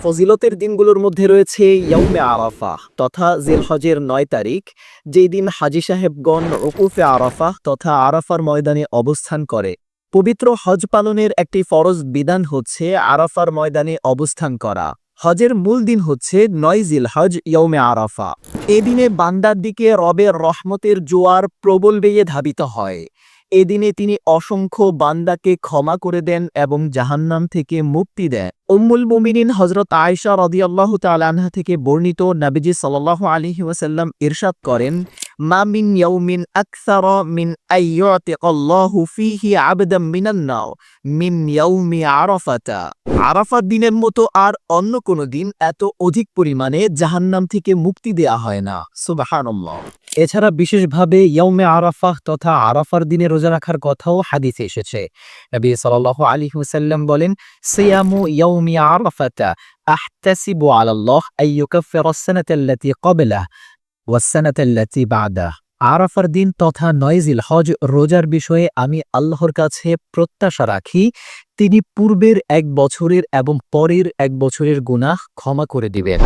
ফজিলতের দিনগুলোর মধ্যে রয়েছে ইয়াউমে আরাফা তথা জিলহজের ৯ তারিখ, যেই দিন হাজী সাহেবগণ উকুফে আরাফা তথা আরাফার ময়দানে অবস্থান করে। পবিত্র হজ পালনের একটি ফরজ বিধান হচ্ছে আরাফার ময়দানে অবস্থান করা। হজের মূল দিন হচ্ছে ৯ জিলহজ ইয়াউমে আরাফা। এদিনে বান্দার দিকে রবের রহমতের জোয়ার প্রবল বেগে ধাবিত হয়। এদিনে তিনি অসংখ্য বান্দাকে ক্ষমা করে দেন এবং জাহান্নাম থেকে মুক্তি দেন। উম্মুল মুমিনিন হযরত আয়েশা রাদিয়াল্লাহু তাআলা আনহা থেকে বর্ণিত, নবীজি সাল্লাল্লাহু আলাইহি ওয়াসাল্লাম ইরশাদ করেন, মা মিন ইয়াউমিন আকসারা মিন আইয়ুতিকাল্লাহু ফীহি আবদাম মিনান নার মিন ইয়াউমি আরাফাতা। আরাফার দিনের মতো আর অন্য কোনো দিন এত অধিক পরিমাণে জাহান্নাম থেকে মুক্তি দেয়া হয় না। সুবহানাল্লাহ। এছাড়া বিশেষভাবে ইয়াউমে আরাফাহ তথা আরাফার দিনে রোজা রাখার কথাও হাদিসে এসেছে। নবী সাল্লাল্লাহু আলাইহি ওয়াসাল্লাম বলেন, সিয়ামু ইয়াউমি আরাফাতা আহতাসিবু আলাল্লাহ আইয়ুকাফিরাস সানাতাল্লাতী ক্বাবলাহ ওয়াস সানাতাল্লাতী বা'দাহ। আরাফার দিন তথা ৯ জিলহজ রোজার বিষয়ে আমি আল্লাহর কাছে প্রত্যাশা রাখি, তিনি পূর্বের ১ বছরের এবং পরের ১ বছরের গুনাহ ক্ষমা করে দিবেন।